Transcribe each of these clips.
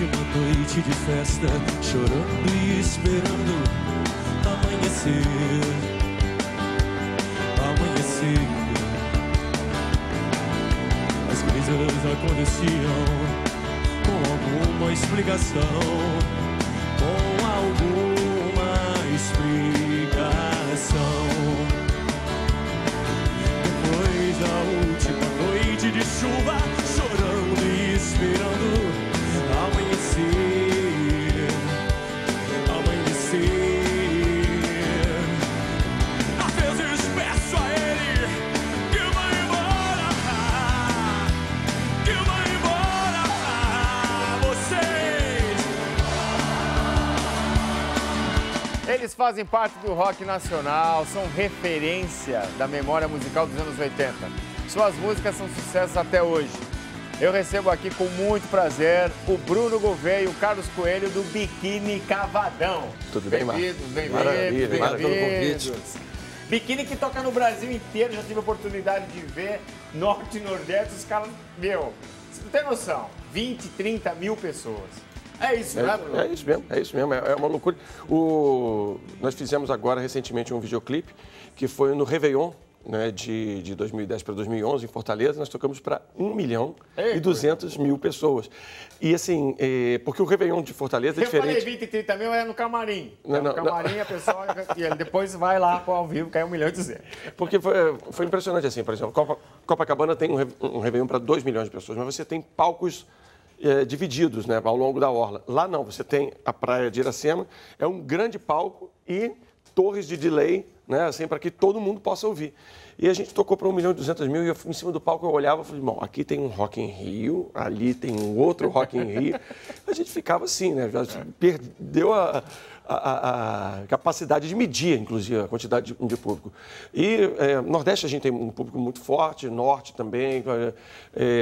última noite de festa, chorando e esperando amanhecer. Amanhecer. As coisas aconteciam com alguma explicação. Com alguma explicação. Depois da última noite de chuva, chorando e esperando amanhecer, amanhecer. Às vezes peço a ele que vá embora, que vá embora. Vocês. Eles fazem parte do rock nacional, são referência da memória musical dos anos 80. Suas músicas são sucessos até hoje. Eu recebo aqui com muito prazer o Bruno Gouveia e o Carlos Coelho do Biquíni Cavadão. Tudo bem, Marcos? Bem-vindos, Maravilha. Biquíni que toca no Brasil inteiro, já tive a oportunidade de ver, Norte e Nordeste, os caras, meu, você não tem noção, 20, 30 mil pessoas. É isso, né, Bruno? É isso mesmo, é uma loucura. Nós fizemos agora, recentemente, um videoclipe que foi no Réveillon, né, de 2010 para 2011, em Fortaleza. Nós tocamos para 1.200.000 pessoas. E assim, porque o Réveillon de Fortaleza é diferente. Eu falei 20, 30 mil, é no camarim. No camarim, a pessoa e depois vai lá para ao vivo, cai 1.200.000. Porque foi impressionante assim, por exemplo, Copacabana tem um Réveillon para 2 milhões de pessoas, mas você tem palcos divididos, né, ao longo da orla. Lá não, você tem a praia de Iracema, é um grande palco e torres de delay, né, assim, para que todo mundo possa ouvir. E a gente tocou para 1.200.000 e eu em cima do palco eu olhava e falei, bom, aqui tem um Rock in Rio, ali tem um outro Rock in Rio. A gente ficava assim, né, perdeu a capacidade de medir, inclusive, a quantidade de público. E Nordeste a gente tem um público muito forte, Norte também.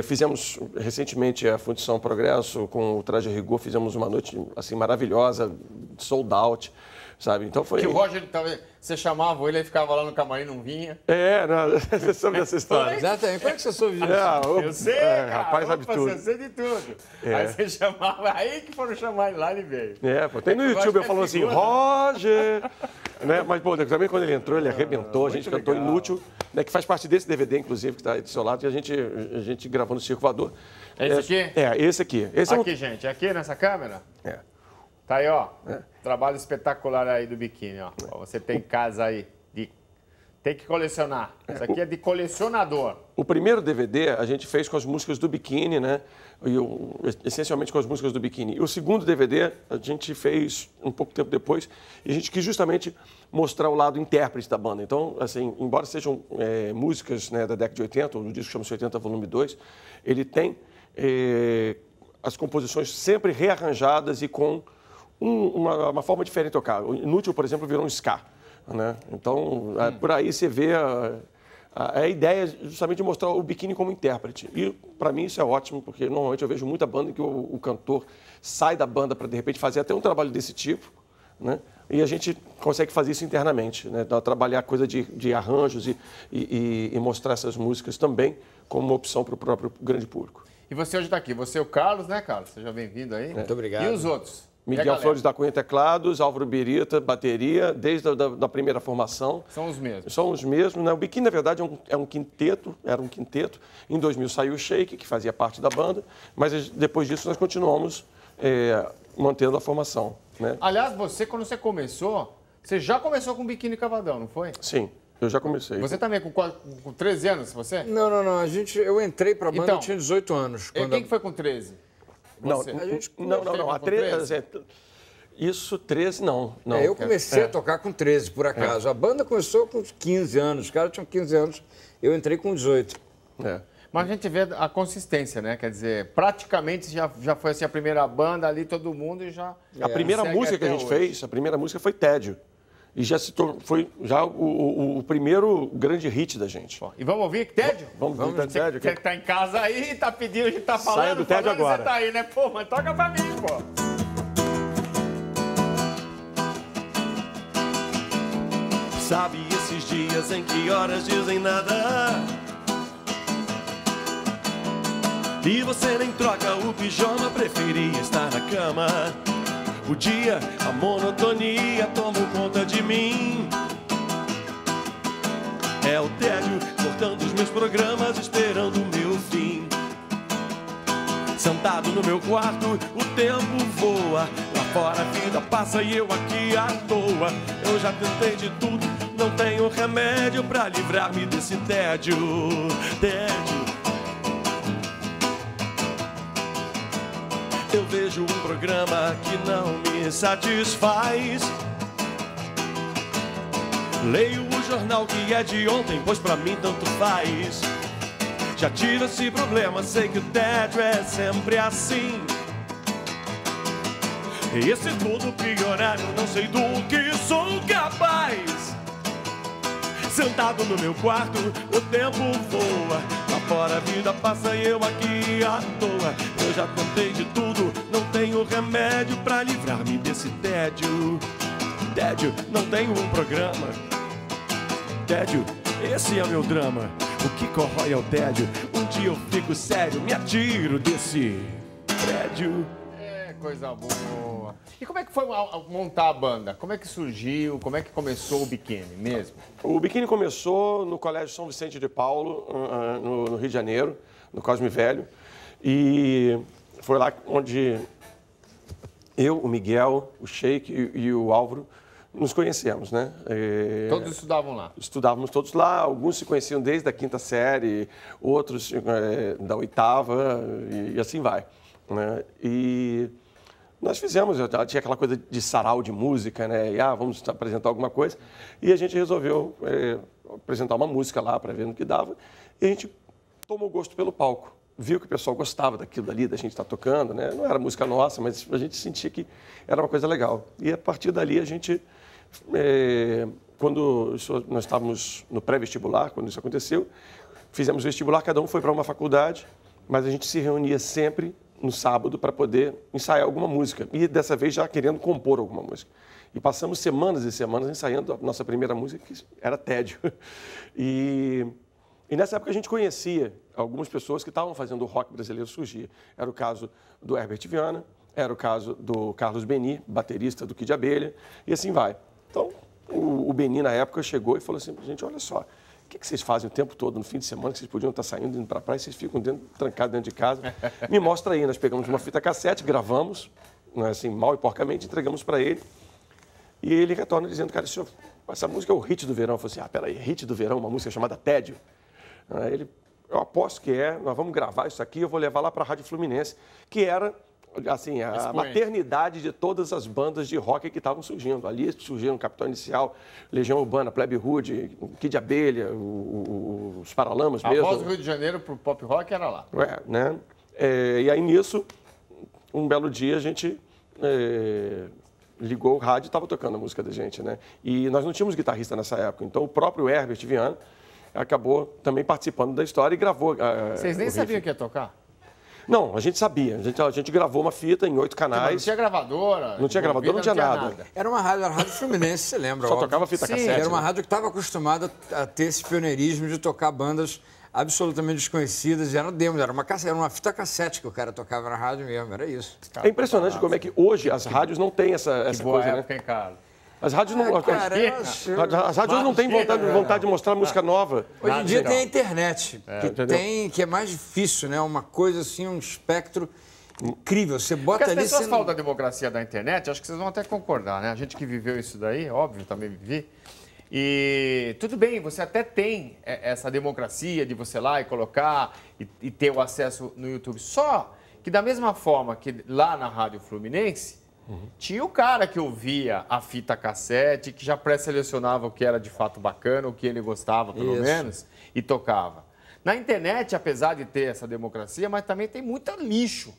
Fizemos recentemente a Fundição Progresso com o Traje a Rigor, fizemos uma noite assim maravilhosa, sold out. Sabe? Então foi. Que o Roger, você chamava ele, ficava lá no camarim, não vinha. Você soube dessa história. Exatamente. Como é que você soube disso? Eu sei, cara. Rapaz, sabe tudo. Você sei de tudo. Aí você chamava, aí que foram chamar ele lá, ele veio. Tem no YouTube, eu falo assim, Roger. Né? Mas, pô, também quando ele entrou, ele arrebentou, a gente cantou Inútil, né, que faz parte desse DVD, inclusive, que está aí do seu lado, e a gente gravou no Circo Voador. É esse aqui? Esse aqui. Aqui, gente, aqui nessa câmera? Tá aí, ó. Trabalho espetacular aí do Biquíni, ó. Você tem casa aí. Tem que colecionar. Isso aqui é de colecionador. O primeiro DVD a gente fez com as músicas do Biquíni, né? Essencialmente com as músicas do Biquíni. E o segundo DVD a gente fez um pouco tempo depois e a gente quis justamente mostrar o lado intérprete da banda. Então, assim, embora sejam músicas, né, da década de 80, o disco chama-se 80 Volume 2, ele tem as composições sempre rearranjadas e com uma forma diferente de tocar. O Inútil, por exemplo, virou um ska, né? Então, por aí você vê a ideia justamente de mostrar o Biquíni como intérprete. E, para mim, isso é ótimo, porque normalmente eu vejo muita banda em que o cantor sai da banda para, de repente, fazer até um trabalho desse tipo, né? E a gente consegue fazer isso internamente, né? Trabalhar coisa de arranjos e mostrar essas músicas também como uma opção para o próprio grande público. E você hoje está aqui. Você é o Carlos, né, Carlos? Seja bem-vindo aí. Muito obrigado. E os outros? Miguel Flores da Cunha teclados, Álvaro Birita bateria, desde a primeira formação. São os mesmos? São os mesmos, né? O Biquíni, na verdade, era um quinteto. Em 2000 saiu o Shake, que fazia parte da banda, mas depois disso nós continuamos mantendo a formação, né? Aliás, quando você começou, você já começou com Biquíni Cavadão, não foi? Sim, eu já comecei. Você também com 13 anos, você? Não. Eu entrei pra banda, eu tinha 18 anos. Quem que foi com 13? Você. Não. A 13, isso, 13, não. Eu comecei a tocar com 13, por acaso. A banda começou com 15 anos. Os caras tinham 15 anos. Eu entrei com 18. Mas a gente vê a consistência, né? Quer dizer, praticamente já foi assim a primeira banda ali, todo mundo e já... A primeira música que a gente fez, a primeira música foi Tédio. E foi o primeiro grande hit da gente. E vamos ouvir Tédio? Vamos ouvir Tédio. Você que tá em casa aí, tá pedindo, a gente tá falando. Saia do Tédio agora. Você tá aí, né? Pô, mas toca pra mim, pô. Sabe esses dias em que horas dizem nada? E você nem troca o pijama, preferia estar na cama. O dia, a monotonia tomou conta de mim. É o tédio cortando os meus programas, esperando o meu fim. Sentado no meu quarto, o tempo voa. Lá fora a vida passa e eu aqui à toa. Eu já tentei de tudo, não tenho remédio pra livrar-me desse tédio. Tédio. Eu vejo um programa que não me satisfaz. Leio o jornal que é de ontem, pois pra mim tanto faz. Já tiro esse problema, sei que o tédio é sempre assim. E se tudo piorar, eu não sei do que sou capaz. Sentado no meu quarto, o tempo voa. Lá fora a vida passa e eu aqui à toa. Eu já tentei de tudo, não tenho remédio pra livrar-me desse tédio. Tédio, não tenho um programa. Tédio, esse é o meu drama. O que corrói é o tédio. Um dia eu fico sério, me atiro desse prédio. É, coisa boa. E como é que foi montar a banda? Como é que surgiu? Como é que começou o Biquíni mesmo? O Biquíni começou no Colégio São Vicente de Paulo, no Rio de Janeiro, no Cosme Velho. E foi lá onde eu, o Miguel, o Sheik e o Álvaro nos conhecemos, né? Todos estudavam lá? Estudávamos todos lá, alguns se conheciam desde a 5ª série, outros da 8ª e assim vai, né? E nós fizemos, tinha aquela coisa de sarau de música, né? E vamos apresentar alguma coisa. E a gente resolveu apresentar uma música lá para ver no que dava. E a gente tomou gosto pelo palco. Viu que o pessoal gostava daquilo dali, da gente estar tocando, né? Não era música nossa, mas a gente sentia que era uma coisa legal. E a partir dali a gente, quando nós estávamos no pré-vestibular, quando isso aconteceu, fizemos vestibular, cada um foi para uma faculdade, mas a gente se reunia sempre no sábado para poder ensaiar alguma música. E dessa vez já querendo compor alguma música. E passamos semanas e semanas ensaiando a nossa primeira música, que era Tédio. E nessa época a gente conhecia algumas pessoas que estavam fazendo o rock brasileiro surgir. Era o caso do Herbert Viana, era o caso do Carlos Beni, baterista do Kid de Abelha, e assim vai. Então, o Beni, na época, chegou e falou assim, gente, olha só, o que vocês fazem o tempo todo, no fim de semana, que vocês podiam estar saindo, indo para a praia, vocês ficam trancados dentro de casa? Me mostra aí. Nós pegamos uma fita cassete, gravamos, assim, mal e porcamente, entregamos para ele, e ele retorna dizendo, cara, senhor, essa música é o hit do verão. Eu falei assim, peraí, hit do verão, uma música chamada Tédio? Aí ele, eu aposto que nós vamos gravar isso aqui, eu vou levar lá para a Rádio Fluminense, que era, assim, a maternidade de todas as bandas de rock que estavam surgindo. Ali surgiram Capital Inicial, Legião Urbana, Plebe Rude, Kid de Abelha, os Paralamas mesmo. A voz do Rio de Janeiro pro pop rock era lá. Né? E aí, nisso, um belo dia, a gente ligou o rádio e estava tocando a música da gente, né? E nós não tínhamos guitarrista nessa época, então o próprio Herbert Viana acabou também participando da história e gravou. Vocês nem sabiam que ia tocar? Não, a gente sabia. A gente gravou uma fita em 8 canais. Não tinha gravadora? Não tinha gravadora, não tinha nada. Era uma rádio, a Rádio Fluminense, você lembra? Só tocava fita cassete. Era uma rádio que estava acostumada a ter esse pioneirismo de tocar bandas absolutamente desconhecidas. Era demo, era uma fita cassete que o cara tocava na rádio mesmo, era isso. É impressionante como é que hoje as rádios não têm essa boa coisa, época, né? hein, Carlos? As rádios não, as rádios não têm vontade de mostrar música nova. Hoje em dia tem a internet, que é mais difícil, né? Uma coisa assim, um espectro incrível. Você bota Porque ali... as pessoas falam da democracia da internet, acho que vocês vão até concordar, né? A gente que viveu isso daí, óbvio, também vivi. E tudo bem, você até tem essa democracia de você ir lá e colocar e ter o acesso no YouTube. Só que da mesma forma que lá na Rádio Fluminense, tinha o cara que ouvia a fita cassete, que já pré-selecionava o que era de fato bacana, o que ele gostava, pelo menos, e tocava. Na internet, apesar de ter essa democracia, mas também tem muito lixo.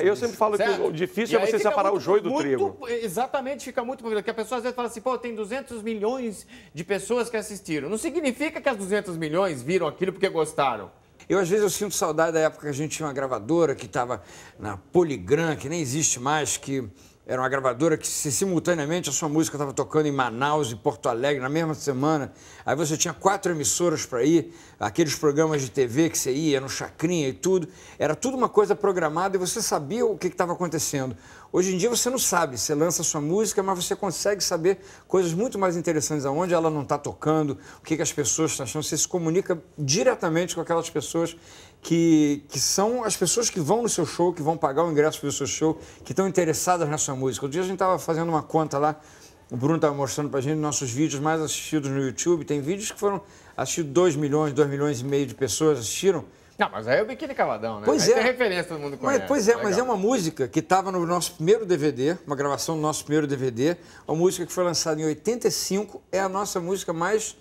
Eu sempre falo que o difícil é você separar o joio do trigo. Exatamente, fica muito... Porque a pessoa às vezes fala assim, pô, tem 200 milhões de pessoas que assistiram. Não significa que as 200 milhões viram aquilo porque gostaram. Às vezes, eu sinto saudade da época que a gente tinha uma gravadora que estava na Poligram, que nem existe mais, que era uma gravadora que simultaneamente a sua música estava tocando em Manaus e Porto Alegre na mesma semana. Aí você tinha 4 emissoras para ir, aqueles programas de TV que você ia no Chacrinha e tudo. Era tudo uma coisa programada e você sabia o que estava acontecendo. Hoje em dia você não sabe, você lança a sua música, mas você consegue saber coisas muito mais interessantes, aonde ela não está tocando, o que as pessoas estão achando. Você se comunica diretamente com aquelas pessoas que são as pessoas que vão no seu show, que vão pagar o ingresso para o seu show, que estão interessadas na sua música. Outro dia a gente estava fazendo uma conta lá, o Bruno estava mostrando para a gente nossos vídeos mais assistidos no YouTube. Tem vídeos que foram assistidos 2 milhões e meio de pessoas assistiram. Não, mas aí é o Biquíni Cavadão, né? Pois aí é. Tem referência, todo mundo conhece. Pois é, mas é uma música que estava no nosso primeiro DVD, uma gravação do nosso primeiro DVD, uma música que foi lançada em 85, é a nossa música mais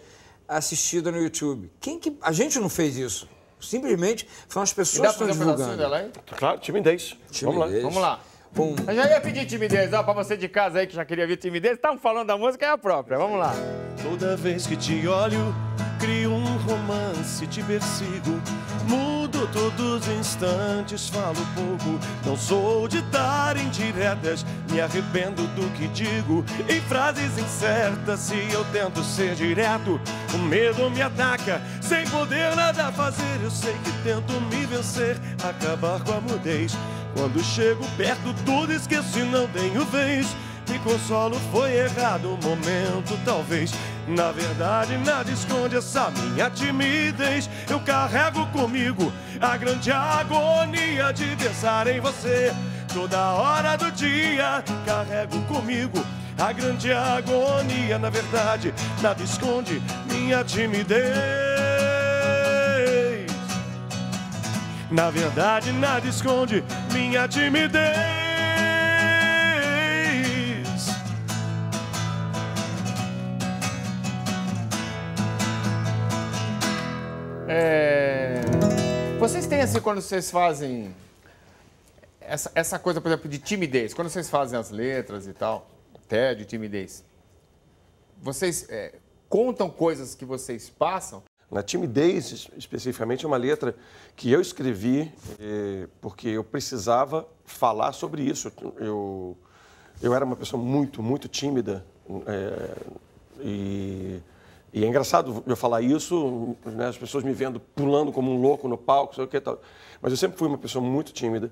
assistida no YouTube. A gente não fez isso. Simplesmente foram as pessoas que estão divulgando. Dela aí? Claro, timidez. Vamos lá. Eu já ia pedir timidez, ó, pra você de casa aí que já queria ver timidez. Estamos falando da música, é a própria. Vamos lá. Toda vez que te olho, crio um romance, te persigo. Mudo todos os instantes, falo pouco. Não sou de dar indiretas, me arrependo do que digo. Em frases incertas, se eu tento ser direto, o medo me ataca, sem poder nada fazer. Eu sei que tento me vencer, acabar com a mudez. Quando chego perto, tudo esqueço e não tenho vez. Me consolo, foi errado o momento, talvez. Na verdade, nada esconde essa minha timidez. Eu carrego comigo a grande agonia de pensar em você. Toda hora do dia, carrego comigo a grande agonia. Na verdade, nada esconde minha timidez. Na verdade, nada esconde minha timidez. Vocês têm assim, quando vocês fazem essa coisa, por exemplo, de timidez, quando vocês fazem as letras e tal, até de timidez, vocês contam coisas que vocês passam? Na timidez, especificamente, é uma letra que eu escrevi porque eu precisava falar sobre isso. Eu era uma pessoa muito, muito tímida e é engraçado eu falar isso, né, as pessoas me vendo pulando como um louco no palco, sei o que tal. Mas eu sempre fui uma pessoa muito tímida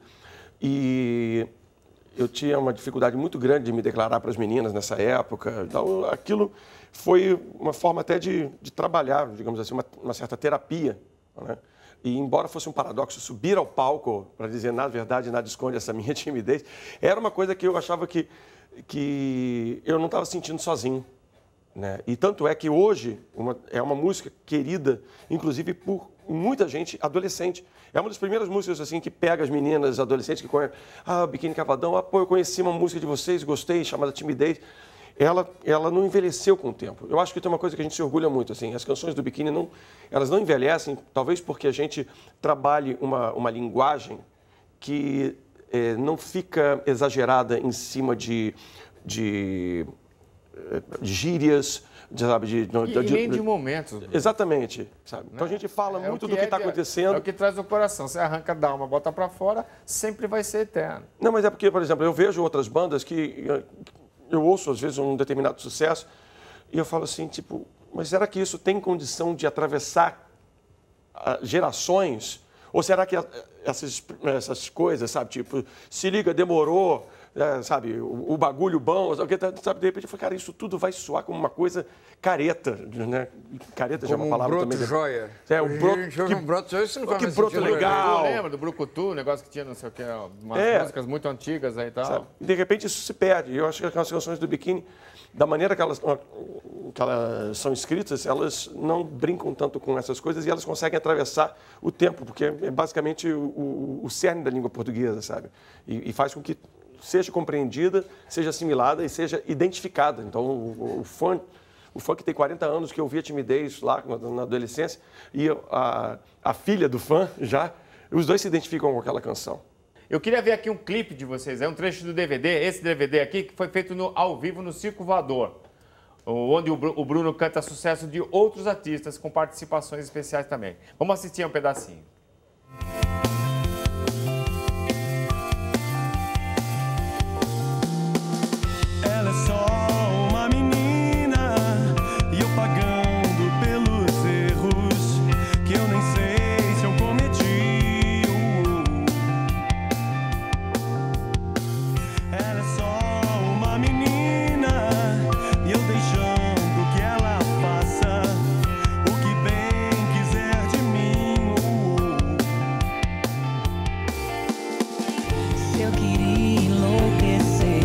e eu tinha uma dificuldade muito grande de me declarar para as meninas nessa época. Então, aquilo foi uma forma até de trabalhar, digamos assim, uma certa terapia, né? E embora fosse um paradoxo subir ao palco para dizer, na verdade, nada esconde essa minha timidez, era uma coisa que eu achava que eu não estava sentindo sozinho, né? E tanto é que hoje é uma música querida, inclusive por muita gente adolescente. É uma das primeiras músicas assim que pega as meninas adolescentes que conhecem. Biquíni Cavadão, pô, eu conheci uma música de vocês, gostei, chamada Timidez. Ela não envelheceu com o tempo. Eu acho que tem uma coisa que a gente se orgulha muito, assim, as canções do Biquíni elas não envelhecem, talvez porque a gente trabalhe uma linguagem que não fica exagerada em cima de gírias, sabe? Nem de momentos. Exatamente, sabe? Então a gente fala muito do que está acontecendo. É o que traz no coração. Você arranca da alma, bota para fora, sempre vai ser eterno. Não, mas é porque, por exemplo, eu vejo outras bandas que eu ouço, às vezes, um determinado sucesso e eu falo assim, tipo, mas será que isso tem condição de atravessar gerações? Ou será que essas coisas, sabe, tipo, se liga, demorou, sabe, o bagulho bom, sabe, de repente eu falei, cara, isso tudo vai soar como uma coisa careta, né? Careta já é uma palavra broto também. Joia. O broto, um broto joia, isso não faz que mais broto sentido. legal. Lembra do Brucutu, o negócio que tinha, não sei o que, umas músicas muito antigas aí e tal. Sabe? E de repente isso se perde. Eu acho que aquelas canções do Biquíni, da maneira que elas são escritas, elas não brincam tanto com essas coisas e elas conseguem atravessar o tempo, porque é basicamente o cerne da língua portuguesa, sabe? E faz com que seja compreendida, seja assimilada e seja identificada. Então, o fã que tem 40 anos, que ouvia Timidez lá na adolescência, e a filha do fã os dois se identificam com aquela canção. Eu queria ver aqui um clipe de vocês, é um trecho do DVD, esse DVD aqui, que foi feito ao vivo no Circo Voador, onde o Bruno canta sucesso de outros artistas com participações especiais também. Vamos assistir um pedacinho. eu queria enlouquecer.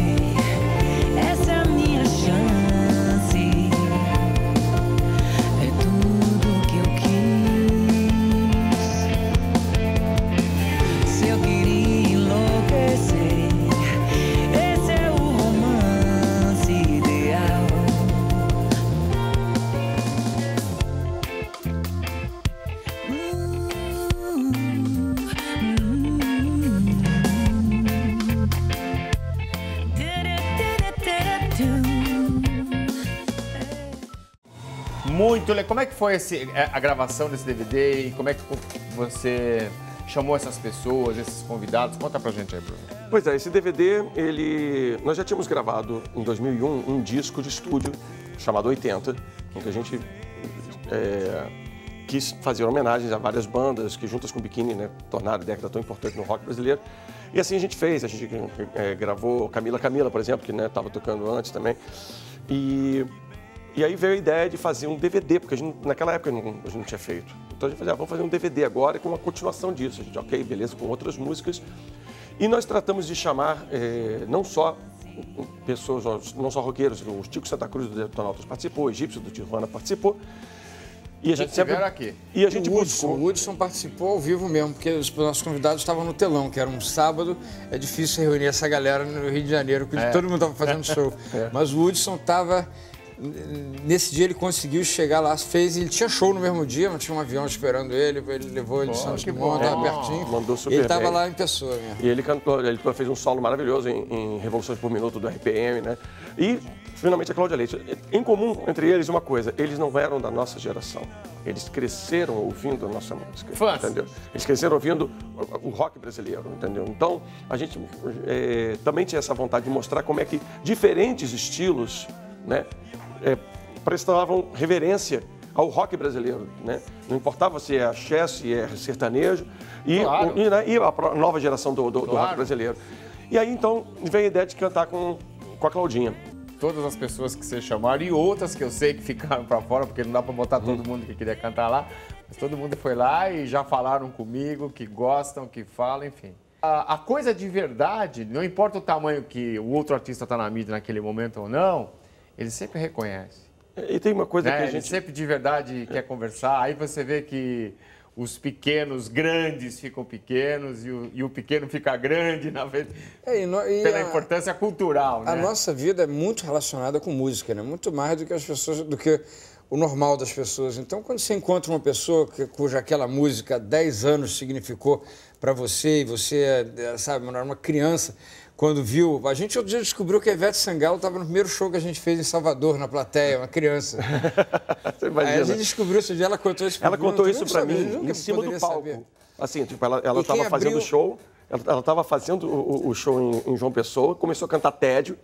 Essa é a minha chance. É tudo que eu quis. Se eu queria enlouquecer, esse é o romance ideal. Muito legal. Como é que foi a gravação desse DVD e como é que você chamou essas pessoas, esses convidados? Conta pra gente aí, Bruno. Pois é, esse DVD, nós já tínhamos gravado em 2001 um disco de estúdio chamado 80, em que a gente quis fazer homenagens a várias bandas que, juntas com o Bikini, né, tornaram a década tão importante no rock brasileiro. E assim a gente fez, a gente gravou Camila, por exemplo, que estava tocando antes também. E aí veio a ideia de fazer um DVD, porque naquela época a gente não tinha feito. Então a gente falou, vamos fazer um DVD agora com uma continuação disso. A gente, ok, beleza, com outras músicas. E nós tratamos de chamar não só pessoas, não só roqueiros, o Tico Santa Cruz do Detonautas participou, o Egípcio do Tijuana participou. E a gente sempre aqui. E a gente O Hudson participou ao vivo mesmo, porque os nossos convidados estavam no telão, que era um sábado. É difícil reunir essa galera no Rio de Janeiro, porque todo mundo estava fazendo show. Mas o Hudson estava... Nesse dia ele conseguiu chegar lá, ele tinha show no mesmo dia, mas tinha um avião esperando ele levou ele de Santos Dumont, estava pertinho. Mandou super ele estava bem. lá em pessoa mesmo. E ele cantou, ele fez um solo maravilhoso em Revoluções por Minuto do RPM, né? E, finalmente, a Cláudia Leite. Em comum entre eles, uma coisa, eles não eram da nossa geração. Eles cresceram ouvindo a nossa música, entendeu? Eles cresceram ouvindo o rock brasileiro, entendeu? Então, a gente também tinha essa vontade de mostrar como é que diferentes estilos, né, prestavam reverência ao rock brasileiro, né? Não importava se é axé, se é sertanejo e a nova geração do rock brasileiro. E aí, então, veio a ideia de cantar com a Claudinha. Todas as pessoas que vocês chamaram e outras que eu sei que ficaram pra fora, porque não dá pra botar todo mundo que queria cantar lá, mas todo mundo foi lá e já falaram comigo, que gostam, que falam, enfim. A coisa de verdade, não importa o tamanho que o outro artista tá na mídia naquele momento ou não, ele sempre reconhece. E tem uma coisa que a gente... Ele sempre de verdade quer conversar. Aí você vê que os pequenos, grandes ficam pequenos e o pequeno fica grande, na verdade, pela importância cultural. A né? nossa vida é muito relacionada com música, né? Muito mais do que as pessoas, do que o normal das pessoas. Então, quando você encontra uma pessoa cuja aquela música há 10 anos significou para você, e você, sabe, era uma criança... Quando viu, a gente outro dia descobriu que a Ivete Sangalo estava no primeiro show que a gente fez em Salvador, na plateia, uma criança. Você imagina. Aí a gente descobriu esse dia, ela contou isso pra Ela contou isso para mim, em cima do palco. Saber. Assim, tipo, ela estava fazendo o show, ela estava fazendo o show em João Pessoa, começou a cantar Tédio.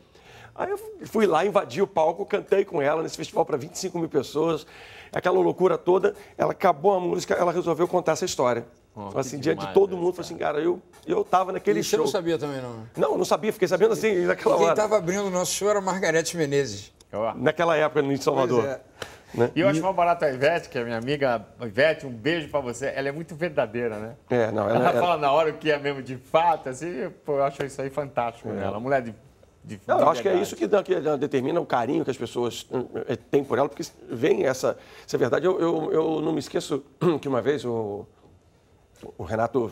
Aí eu fui lá, invadi o palco, cantei com ela nesse festival para 25 mil pessoas, aquela loucura toda. Ela acabou a música, ela resolveu contar essa história. Assim, diante de todo mundo, falou assim, cara, eu tava naquele show. Você não sabia também, não? Não sabia, fiquei sabendo assim, naquela hora. Quem estava abrindo o nosso show era a Margarete Menezes. Naquela época, em Salvador. Pois é. Né? E eu acho uma barata a Ivete, que é minha amiga Ivete, um beijo pra você. Ela é muito verdadeira, né? Ela fala na hora o que é mesmo de fato, assim, pô, eu acho isso aí fantástico nela. Mulher de não, eu acho que é isso que determina o carinho que as pessoas têm por ela, porque vem essa verdade. Eu não me esqueço que uma vez o Renato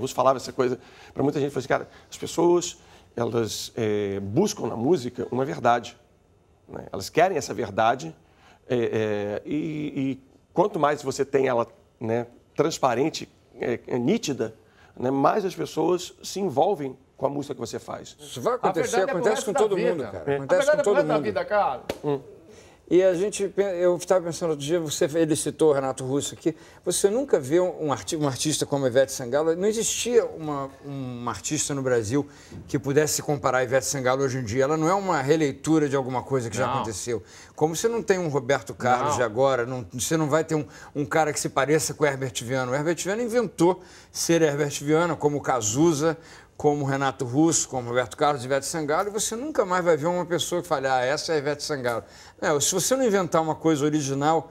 Russo falava essa coisa para muita gente. Falou assim, cara, as pessoas, elas buscam na música uma verdade. Né? Elas querem essa verdade e quanto mais você tem ela, né, transparente, nítida, né, mais as pessoas se envolvem com a música que você faz. Isso vai acontecer, acontece com todo mundo, cara. Acontece com todo mundo. Da vida, cara. E eu estava pensando outro dia, ele citou o Renato Russo aqui, você nunca vê um artista como a Ivete Sangalo, não existia uma artista no Brasil que pudesse se comparar a Ivete Sangalo hoje em dia, ela não é uma releitura de alguma coisa que já aconteceu. Como você não tem um Roberto Carlos de agora, você não vai ter um cara que se pareça com o Herbert Viana. O Herbert Viana inventou ser Herbert Viana, como o Cazuza, como Renato Russo, como Roberto Carlos e Ivete Sangalo, e você nunca mais vai ver uma pessoa que fale, essa é a Ivete Sangalo. Não, se você não inventar uma coisa original,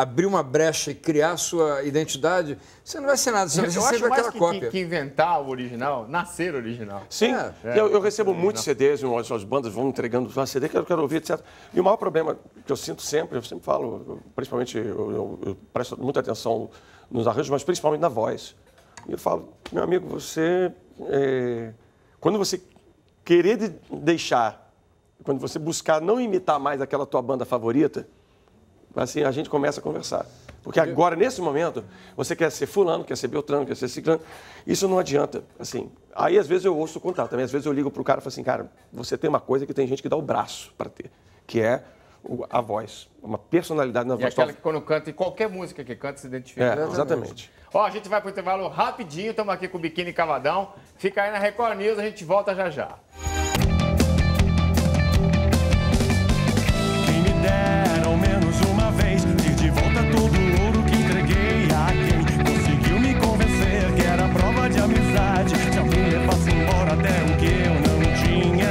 abrir uma brecha e criar sua identidade, você não vai ser nada, você vai ser Eu acho sempre mais aquela cópia. que inventar o original, nascer original. Sim, É. eu recebo muitos CDs, as bandas vão entregando CD que eu quero ouvir, etc. E o maior problema que eu sinto sempre, eu sempre falo, principalmente eu presto muita atenção nos arranjos, mas principalmente na voz. E eu falo, meu amigo, você, quando você querer deixar, quando você buscar não imitar mais aquela tua banda favorita, assim, a gente começa a conversar. Porque agora, nesse momento, você quer ser fulano, quer ser beltrano, quer ser ciclano. Isso não adianta, assim. Aí, às vezes, eu ouço o contato. Também, às vezes, eu ligo pro cara e falo assim, cara, você tem uma coisa que tem gente que dá o braço para ter, que é a voz, uma personalidade na E voz. aquela que quando canta, e qualquer música que canta, se identifica. Exatamente. Ó, a gente vai pro intervalo rapidinho, estamos aqui com o Biquíni Cavadão. Fica aí na Record News, a gente volta já já. Quem me dera ao menos uma vez ter de volta todo o ouro que entreguei a quem conseguiu me convencer que era prova de amizade. Se alguém levasse embora até o que eu não tinha.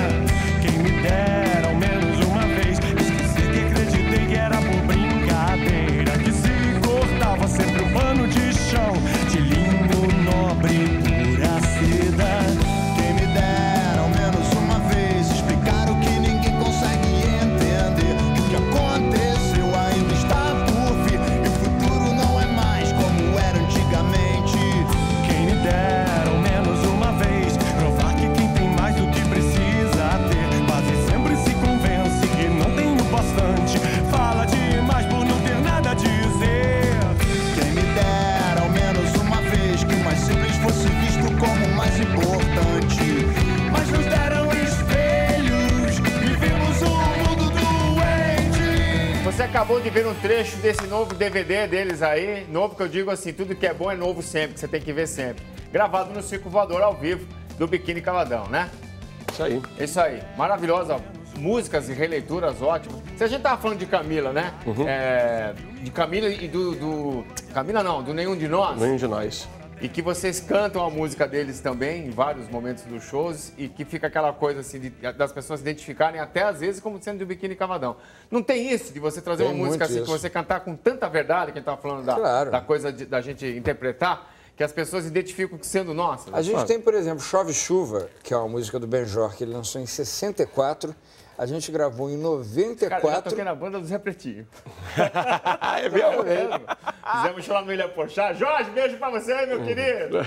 Quem me dera ao menos uma vez esquecer que acreditei que era por brincadeira, que se cortava sempre o pano de chão de linho nobre, pura seda. Quem me dera ao menos uma vez explicar o que ninguém consegue entender. Que o que aconteceu ainda está por vir e o futuro não é mais como era antigamente. Quem me dera ao menos uma vez provar que quem tem mais do que precisa ter quase sempre se convence que não tem o bastante. Fala demais por não ter nada a dizer. Quem me dera ao menos uma vez que o mais simples fosse visto como o mais importante. Mas nos deram espelhos e vimos um mundo doente. Você acabou de ver um trecho desse novo DVD deles aí. Novo que eu digo assim, tudo que é bom é novo sempre, que você tem que ver sempre. Gravado no Circo Voador ao vivo do Biquíni Cavadão, né? Isso aí. Isso aí, maravilhosa. Músicas e releituras ótimas. Se a gente tava falando de Camila, né? De Camila e do Camila não, do Nenhum de Nós. Nenhum de nós. E que vocês cantam a música deles também em vários momentos dos shows e que fica aquela coisa assim das pessoas se identificarem até às vezes como sendo do Biquíni Cavadão. Não tem isso de você trazer Tem uma música muito assim, isso. que você cantar com tanta verdade, que a gente tava falando Claro. da coisa da gente interpretar, que as pessoas identificam sendo nossa. A gente tem, por exemplo, Chove Chuva, que é uma música do Benjor, que ele lançou em 64. A gente gravou em Cara, eu já 94. toquei na banda do Zé Pretinho. É mesmo? Fizemos show lá no Ilha Pochá. Jorge, beijo pra você, meu querido.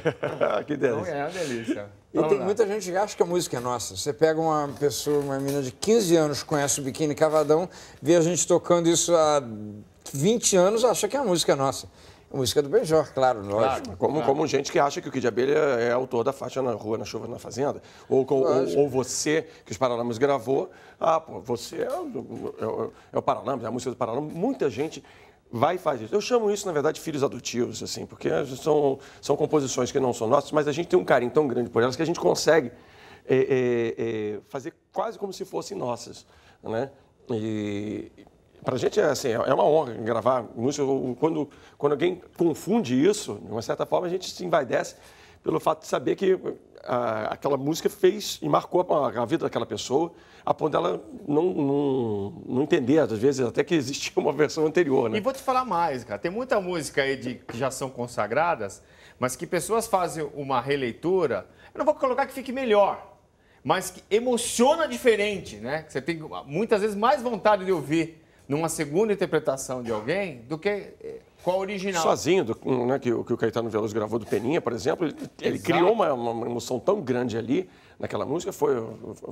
Que Então, delícia. é uma delícia. E Vamos tem lá. muita gente que acha que a música é nossa. Você pega uma pessoa, uma menina de 15 anos, conhece o Biquíni Cavadão, vê a gente tocando isso há 20 anos, acha que a música é nossa. A música do Benjor, claro, lógico. Como gente que acha que o Kid Abelha é autor da faixa Na Rua, na Chuva, na Fazenda. Ou você, que os Paralamas gravou. Ah, pô, você é o Paralamas, é a música do Paralamas. Muita gente vai e faz isso. Eu chamo isso, na verdade, filhos adotivos, assim, porque são composições que não são nossas, mas a gente tem um carinho tão grande por elas que a gente consegue fazer quase como se fossem nossas, né? E para a gente é assim, é uma honra gravar música. Quando alguém confunde isso, de uma certa forma, a gente se envaidece pelo fato de saber que aquela música fez e marcou a vida daquela pessoa, a ponto dela não entender, às vezes, até que existia uma versão anterior, né? E vou te falar mais, cara. Tem muita música aí que já são consagradas, mas que pessoas fazem uma releitura. Eu não vou colocar que fique melhor, mas que emociona diferente, né? Que você tem muitas vezes mais vontade de ouvir numa segunda interpretação de alguém do que com a original. Sozinho, né, que o Caetano Veloso gravou do Peninha, por exemplo, ele Exato. criou uma emoção tão grande ali naquela música, foi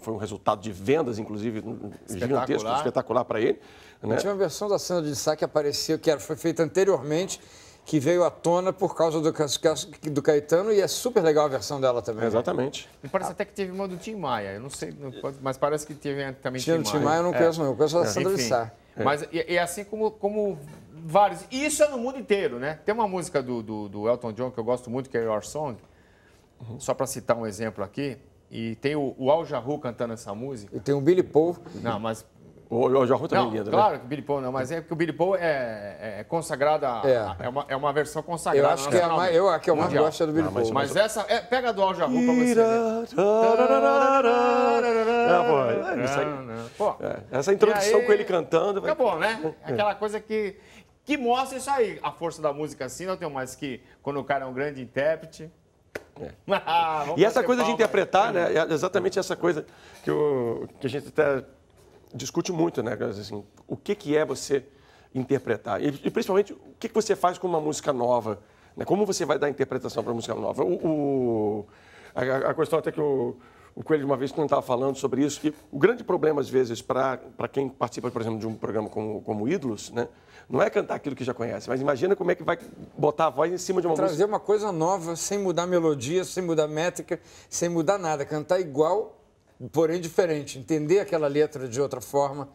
um resultado de vendas, inclusive, gigantesco, espetacular para ele. Né? Tinha uma versão da Cena de Sá que apareceu, que foi feita anteriormente, que veio à tona por causa do Caetano, e é super legal a versão dela também. Exatamente. Me parece até que teve uma do Tim Maia. Eu não sei, mas parece que teve também Tinha do Tim Maia, eu não conheço não, eu conheço a Sandra de Enfim, Sá. Mas é assim como vários. E isso é no mundo inteiro, né? Tem uma música do Elton John que eu gosto muito, que é Your Song. Só para citar um exemplo aqui. E tem o Al Jarreau cantando essa música. E tem o Billy Paul. Não, mas... O Jorge também Não, lindo, claro né? que o Billy Paul não, mas é porque o Billy Paul é consagrado, é uma versão consagrada. Eu acho que a que eu mais mundial. gosto é do Billy Paul. Mas essa, pega a do Al Jarreau pra você ver. Pô, Essa introdução e aí, com ele cantando... Acabou, né? Aquela coisa que que mostra isso aí. A força da música assim, não tem mais que quando o cara é um grande intérprete. E essa coisa de interpretar, né? É exatamente essa coisa que a gente até discute muito, né? Assim, o que é você interpretar? E principalmente, o que você faz com uma música nova? Né? Como você vai dar interpretação para uma música nova? A questão até que o Coelho, uma vez, não estava falando sobre isso, que o grande problema, às vezes, para quem participa, por exemplo, de um programa como Ídolos, né? Não é cantar aquilo que já conhece, mas imagina como é que vai botar a voz em cima de uma música. Trazer uma coisa nova, sem mudar melodia, sem mudar métrica, sem mudar nada. Cantar igual, porém diferente. Entender aquela letra de outra forma,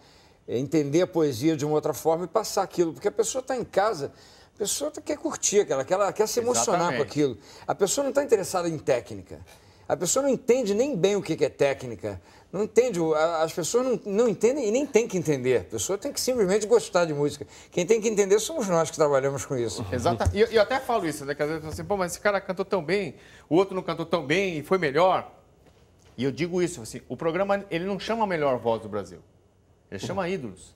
entender a poesia de uma outra forma e passar aquilo. Porque a pessoa está em casa, a pessoa quer curtir aquela, ela quer se emocionar com aquilo. A pessoa não está interessada em técnica. A pessoa não entende nem bem o que é técnica. Não entende, as pessoas não entendem e nem tem que entender. A pessoa tem que simplesmente gostar de música. Quem tem que entender somos nós que trabalhamos com isso. Exato. E eu até falo isso, né? Que às vezes assim, pô, mas esse cara cantou tão bem, o outro não cantou tão bem e foi melhor. E eu digo isso, assim, o programa, ele não chama a melhor voz do Brasil. Ele chama Ídolos.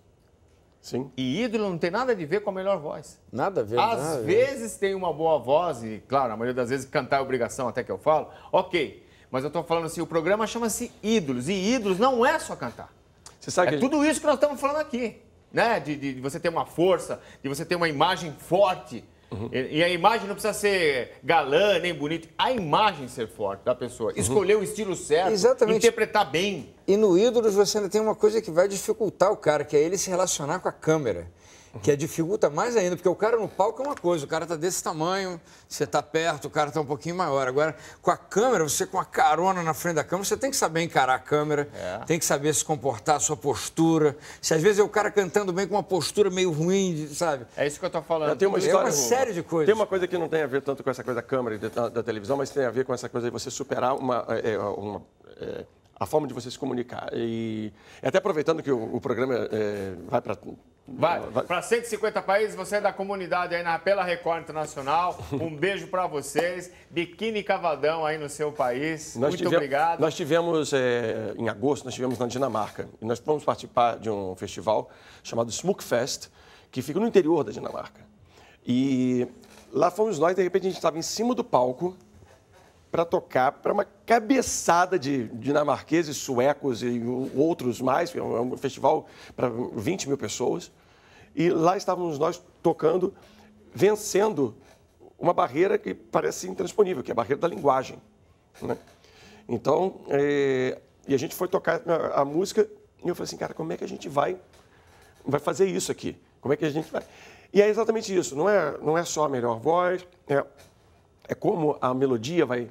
Sim. E ídolo não tem nada a ver com a melhor voz. Nada a ver. Às vezes tem uma boa voz, e claro, a maioria das vezes cantar é obrigação, até que eu falo, ok. Mas eu estou falando assim, o programa chama-se Ídolos, e Ídolos não é só cantar. Você sabe É tudo isso que nós estamos falando aqui, né? De você ter uma força, de você ter uma imagem forte. E a imagem não precisa ser galã, nem bonita. A imagem ser forte da pessoa. Escolher o estilo certo, Exatamente. interpretar bem. E no Ídolos você ainda tem uma coisa que vai dificultar o cara, que é ele se relacionar com a câmera. Que dificulta mais ainda, porque o cara no palco é uma coisa, o cara tá desse tamanho, você tá perto, o cara tá um pouquinho maior. Agora, com a câmera, você com a carona na frente da câmera, você tem que saber encarar a câmera, tem que saber se comportar, a sua postura. Se às vezes é o cara cantando bem com uma postura meio ruim, sabe? É isso que eu tô falando. Tem uma É história, uma série de coisas. Tem uma coisa que não tem a ver tanto com essa coisa da câmera e da televisão, mas tem a ver com essa coisa de você superar a forma de você se comunicar. E até aproveitando que o programa vai para... Vai para 150 países, você é da comunidade aí pela Record Internacional. Um beijo para vocês. Biquíni Cavadão aí no seu país. Muito obrigado. Nós tivemos, em agosto, nós estivemos na Dinamarca. E nós fomos participar de um festival chamado Smukfest, que fica no interior da Dinamarca. E lá fomos nós, de repente a gente estava em cima do palco para tocar para uma cabeçada de dinamarqueses, suecos e outros mais. É um festival para 20 mil pessoas. E lá estávamos nós tocando, vencendo uma barreira que parece intransponível, que é a barreira da linguagem, né? Então, e a gente foi tocar a música e eu falei assim, cara, como é que a gente vai fazer isso aqui? Como é que a gente vai... E é exatamente isso, não é só a melhor voz, é como a melodia vai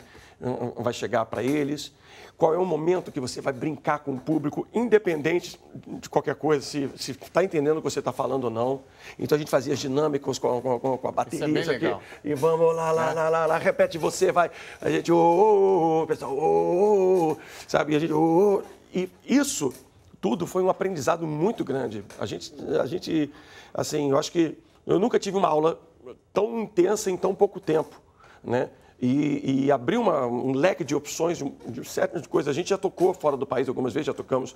chegar para eles, qual é o momento que você vai brincar com o público, independente de qualquer coisa, se está entendendo o que você está falando ou não. Então a gente fazia as dinâmicas com a bateria isso é bem aqui, e vamos lá, repete você, vai. A gente, o pessoal, sabe? A gente, e isso tudo foi um aprendizado muito grande. A gente, assim, eu acho que eu nunca tive uma aula tão intensa em tão pouco tempo, né? E abriu um leque de opções, de certas coisas. A gente já tocou fora do país algumas vezes, já tocamos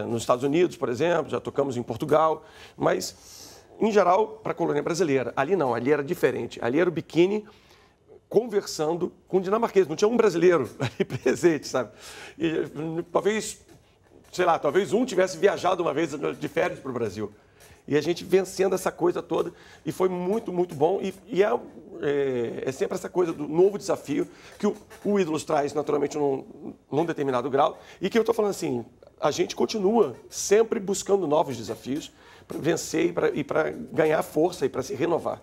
nos Estados Unidos, por exemplo, já tocamos em Portugal, mas, em geral, para a colônia brasileira. Ali não, ali era diferente. Ali era o Biquíni conversando com dinamarquês, não tinha um brasileiro ali presente, sabe? E talvez um tivesse viajado uma vez de férias para o Brasil. E a gente vencendo essa coisa toda, e foi muito, muito bom. E é sempre essa coisa do novo desafio que o Ídolos traz, naturalmente, num determinado grau. E que eu estou falando assim, a gente continua sempre buscando novos desafios para vencer e para ganhar força e para se renovar.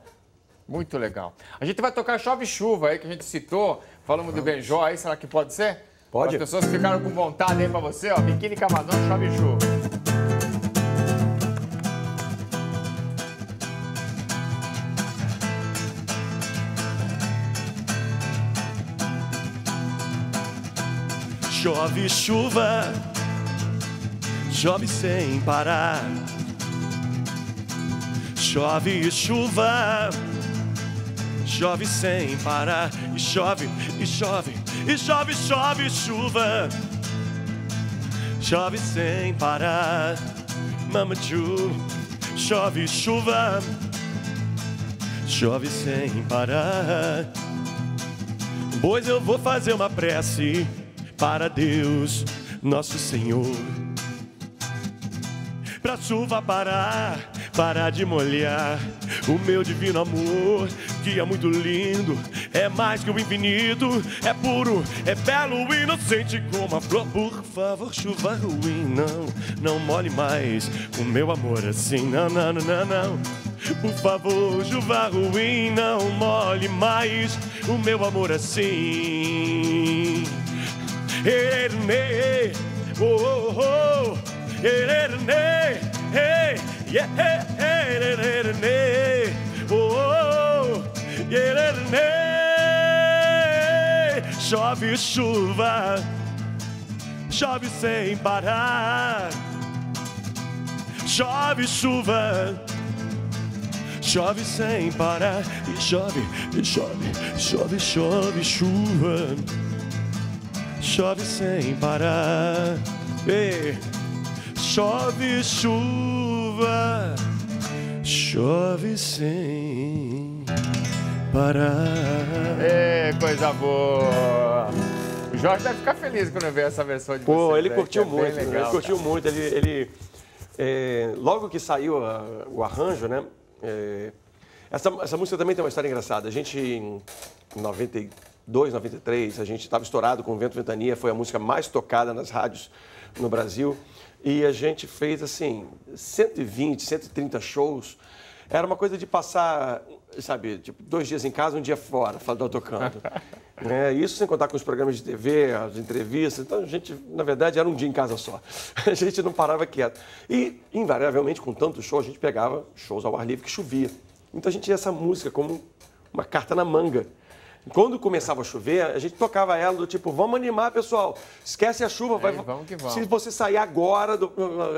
Muito legal. A gente vai tocar Chove Chuva aí, que a gente citou. Falamos do Benjó aí, será que pode ser? Pode. As pessoas ficaram com vontade aí para você, ó. Biquíni Cavadão, Chove Chuva. Chove chuva, chove sem parar. Chove chuva, chove sem parar. E chove, e chove, e chove, chove chuva. Chove sem parar. Mama Ju, chove chuva, chove sem parar. Pois eu vou fazer uma prece para Deus, nosso Senhor, pra chuva parar de molhar o meu divino amor, que é muito lindo, é mais que o infinito, é puro, é belo, inocente como a flor. Por favor, chuva ruim, não molhe mais o meu amor assim, não. Por favor, chuva ruim, não molhe mais o meu amor assim. Erene, oh, oh, oh. Erene, hey, yeah, erene, oh, erene. Chove chuva, chove sem parar. Chove chuva, chove sem parar. E chove, chove chuva. Chove sem parar. Ei. Chove chuva, chove sem parar. Ê, coisa boa! O Jorge deve ficar feliz quando ver essa versão de vocês. Ele curtiu muito, legal, ele curtiu muito. Logo que saiu o arranjo, né? Essa música também tem uma história engraçada. A gente, em 92, 93, a gente estava estourado com o Vento Ventania, foi a música mais tocada nas rádios no Brasil. E a gente fez, assim, 120, 130 shows. Era uma coisa de passar, sabe, tipo, 2 dias em casa, um dia fora, tocando. Isso sem contar com os programas de TV, as entrevistas. Então, a gente, na verdade, era um dia em casa só. A gente não parava quieto. E, invariavelmente, com tanto show, a gente pegava shows ao ar livre que chovia. Então, a gente tinha essa música como uma carta na manga. Quando começava a chover, a gente tocava ela do tipo, vamos animar, pessoal. Esquece a chuva. Vamos que vamos. Se você sair agora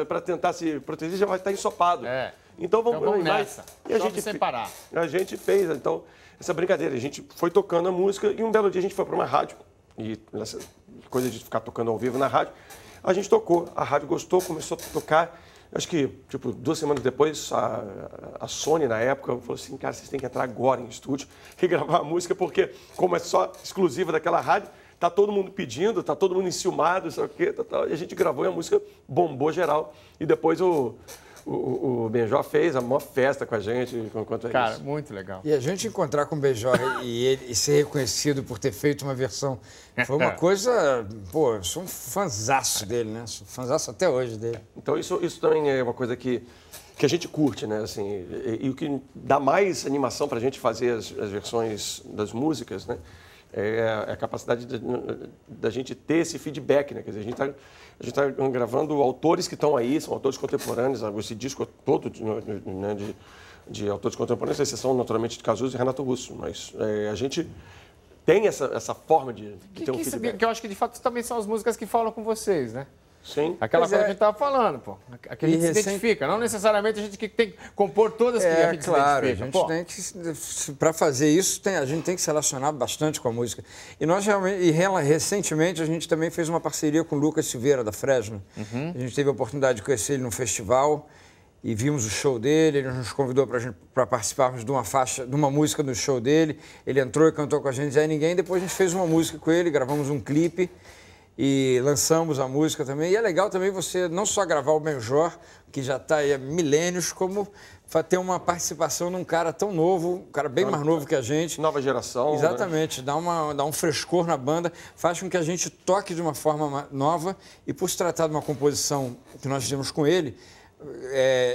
para tentar se proteger, já vai estar ensopado. Então vamos nessa. E a gente sem parar. A gente fez, então, essa brincadeira. A gente foi tocando a música e um belo dia a gente foi para uma rádio. E essa coisa de ficar tocando ao vivo na rádio, a gente tocou. A rádio gostou, começou a tocar. Acho que, tipo, 2 semanas depois, a Sony, na época, falou assim, cara, vocês têm que entrar agora em estúdio e gravar a música, porque, como é só exclusiva daquela rádio, tá todo mundo pedindo, tá todo mundo enciumado, sabe o quê, e a gente gravou e a música bombou geral. E depois o Benjó fez a maior festa com a gente, enquanto é Cara, isso. muito legal. E a gente encontrar com o Benjó e ser reconhecido por ter feito uma versão, foi uma coisa... Pô, eu sou um fanzaço dele, né? Sou fanzaço até hoje dele. Então isso também é uma coisa que a gente curte, né? Assim, e o que dá mais animação para a gente fazer as versões das músicas, né? É a capacidade da gente ter esse feedback, né? Quer dizer, a gente tá gravando autores que estão aí, são autores contemporâneos, esse disco todo né, de autores contemporâneos, exceção naturalmente de Cazuza e Renato Russo, mas a gente tem essa forma de ter um feedback. Que eu acho que de fato também são as músicas que falam com vocês, né? Sim. Aquela Pois coisa é. que a gente estava falando, pô. Aquele que se identifica. Não necessariamente a gente que tem que compor todas que a gente claro, se a identifica. gente Pô, tem que, para fazer isso, a gente tem que se relacionar bastante com a música. E nós realmente, recentemente, a gente também fez uma parceria com o Lucas Silveira, da Fresno. A gente teve a oportunidade de conhecer ele num festival e vimos o show dele, ele nos convidou para participarmos de uma faixa, de uma música do show dele. Ele entrou e cantou com a gente, Zé Ninguém, depois a gente fez uma música com ele, gravamos um clipe e lançamos a música também. E é legal também você não só gravar o Benjor, que já está aí há milênios, como ter uma participação num cara tão novo, um cara bem mais novo que a gente. Nova geração. Exatamente, dá um frescor na banda, faz com que a gente toque de uma forma nova e por se tratar de uma composição que nós fizemos com ele,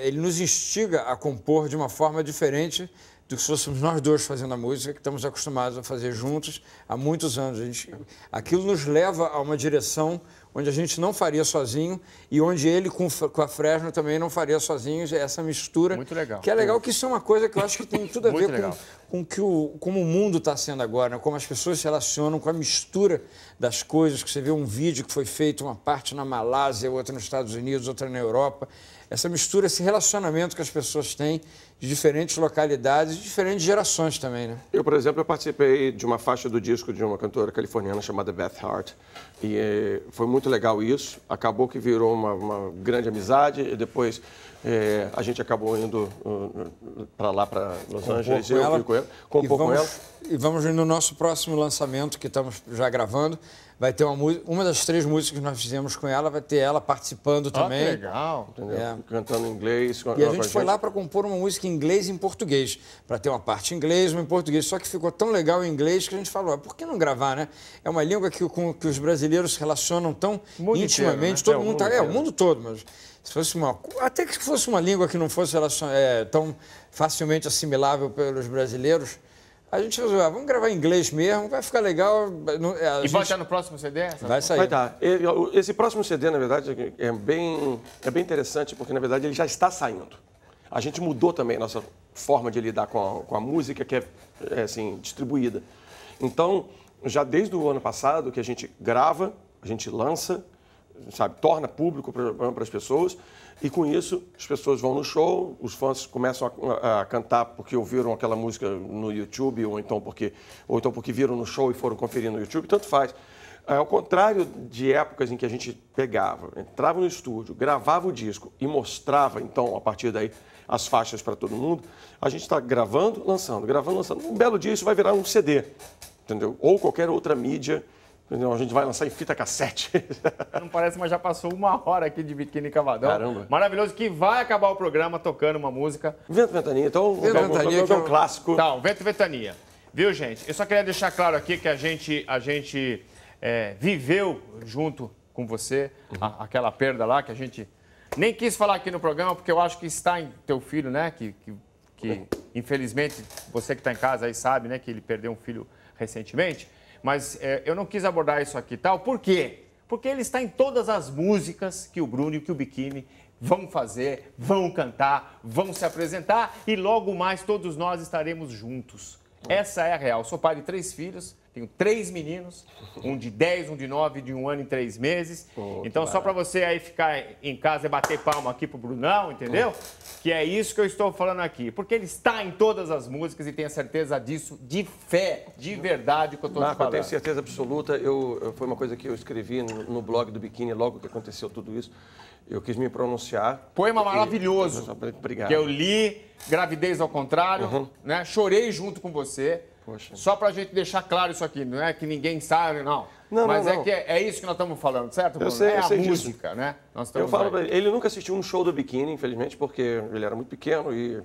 ele nos instiga a compor de uma forma diferente do que se fôssemos nós dois fazendo a música, que estamos acostumados a fazer juntos há muitos anos. Aquilo nos leva a uma direção onde a gente não faria sozinho e onde ele com a Fresno também não faria sozinho, essa mistura. Muito legal. Que é legal, que isso é uma coisa que eu acho que tem tudo a Muito ver legal. com como o mundo está sendo agora, né? Como as pessoas se relacionam com a mistura das coisas, que você vê um vídeo que foi feito, uma parte na Malásia, outra nos Estados Unidos, outra na Europa. Essa mistura, esse relacionamento que as pessoas têm de diferentes localidades, de diferentes gerações também, né? Eu, por exemplo, eu participei de uma faixa do disco de uma cantora californiana chamada Beth Hart. E foi muito legal isso. Acabou que virou uma grande amizade. E depois a gente acabou indo para lá, para Los Angeles. Eu fui com ela, compor com ela. E vamos no nosso próximo lançamento, que estamos já gravando. Vai ter uma das 3 músicas que nós fizemos com ela, vai ter ela participando também. Que legal. Entendeu? É. Cantando em inglês. E a gente foi lá para compor uma música em inglês e em português, para ter uma parte em inglês e uma em português. Só que ficou tão legal em inglês que a gente falou, por que não gravar, né? É uma língua que os brasileiros se relacionam tão intimamente. Inteiro, né? Todo mundo o mundo todo, mas se fosse até que fosse uma língua que não fosse tão facilmente assimilável pelos brasileiros, a gente falou, vamos gravar em inglês mesmo, vai ficar legal. E vai estar no próximo CD? Vai sair. Vai estar. Esse próximo CD, na verdade, é bem interessante, porque, na verdade, ele já está saindo. A gente mudou também a nossa forma de lidar com a música, que é assim, distribuída. Então, já desde o ano passado, que a gente grava, a gente lança, sabe, torna público para as pessoas, e com isso as pessoas vão no show, os fãs começam a cantar porque ouviram aquela música no YouTube, ou então porque viram no show e foram conferir no YouTube, tanto faz. Ao contrário de épocas em que a gente pegava, entrava no estúdio, gravava o disco e mostrava, então, a partir daí, as faixas para todo mundo, a gente está gravando, lançando. Um belo dia isso vai virar um CD, entendeu? Ou qualquer outra mídia. A gente vai lançar em fita cassete. Não parece, mas já passou 1 hora aqui de Biquíni Cavadão. Caramba. Maravilhoso, que vai acabar o programa tocando uma música. Vento Ventania, então, Vento Ventania, que é um clássico. Tá, Vento Ventania. Viu, gente? Eu só queria deixar claro aqui que a gente viveu junto com você aquela perda lá, que a gente nem quis falar aqui no programa, porque eu acho que está em teu filho, né? Que infelizmente, você que está em casa aí sabe, né? Que ele perdeu um filho recentemente. Mas eu não quis abordar isso aqui e tal. Por quê? Porque ele está em todas as músicas que o Bruno e que o Biquíni vão fazer, vão cantar, vão se apresentar e logo mais todos nós estaremos juntos. Essa é a real. Sou pai de 3 filhos, tenho 3 meninos, um de 10, um de 9, de 1 ano e 3 meses. Então, só para você aí ficar em casa e bater palma aqui pro Brunão, entendeu? Que é isso que eu estou falando aqui. Porque ele está em todas as músicas e tenho certeza disso, de fé, de verdade que eu estou te Marco, falando. eu tenho certeza absoluta. Foi uma coisa que eu escrevi no blog do Biquíni, logo que aconteceu tudo isso. Eu quis me pronunciar. Poema maravilhoso. Obrigado. Que eu li, Gravidez ao Contrário, né? Chorei junto com você. Poxa. Só pra gente deixar claro isso aqui, não é que ninguém sabe, não. Não, mas não. que é isso que nós estamos falando, certo, Bruno? Eu sei, é eu sei a disso. música, né? Nós Eu estamos falo aí. pra ele nunca assistiu um show do Biquíni, infelizmente, porque ele era muito pequeno e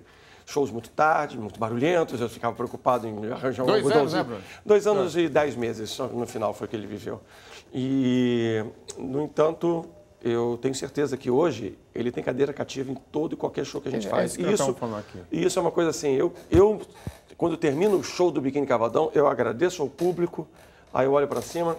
shows muito tarde, muito barulhentos, eu ficava preocupado em arranjar um 2 anos, algodãozinho. né, Bruno? 2 anos e 10 meses, só no final foi que ele viveu. E, no entanto, eu tenho certeza que hoje ele tem cadeira cativa em todo e qualquer show que a gente faz. isso que nós estamos falando aqui. E isso é uma coisa assim, eu quando termino o show do Biquíni Cavadão, eu agradeço ao público, aí eu olho para cima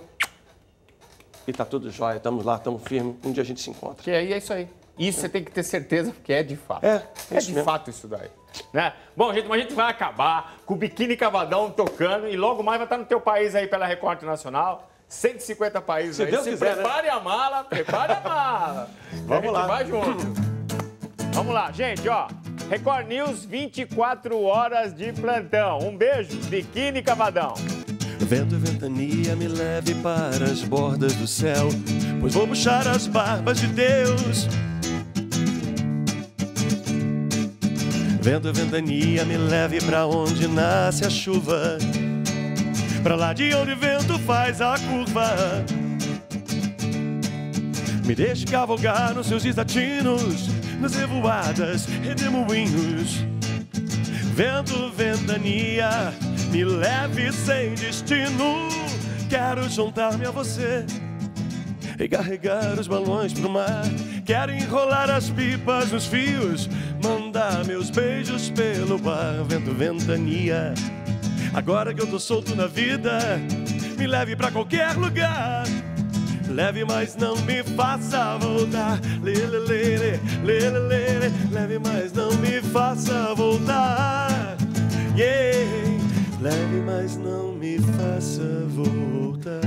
e tá tudo jóia, estamos lá, estamos firmes, um dia a gente se encontra. Que aí é isso aí. Isso você tem que ter certeza que é de fato. É de isso mesmo. fato isso daí. Né? Bom, gente, mas a gente vai acabar com o Biquíni Cavadão tocando e logo mais vai estar no teu país aí pela Record Internacional. 150 países Se aí. Deus quiser, prepare a mala, prepare a mala. Vamos lá. Vai junto. Vamos lá, gente, ó. Record News, 24 horas de plantão. Um beijo, Biquíni Cavadão. Vento e ventania me leve para as bordas do céu, pois vou puxar as barbas de Deus. Vento e ventania me leve para onde nasce a chuva, pra lá de onde o vento faz a curva. Me deixe cavalgar nos seus desatinos, nas revoadas, redemoinhos. Vento, ventania, me leve sem destino. Quero juntar-me a você e carregar os balões pro mar. Quero enrolar as pipas nos fios, mandar meus beijos pelo bar. Vento, ventania, agora que eu tô solto na vida, me leve pra qualquer lugar. Leve, mas não me faça voltar. Lele, lele, lele, lele. Leve, mas não me faça voltar. Yeah. Leve, mas não me faça voltar.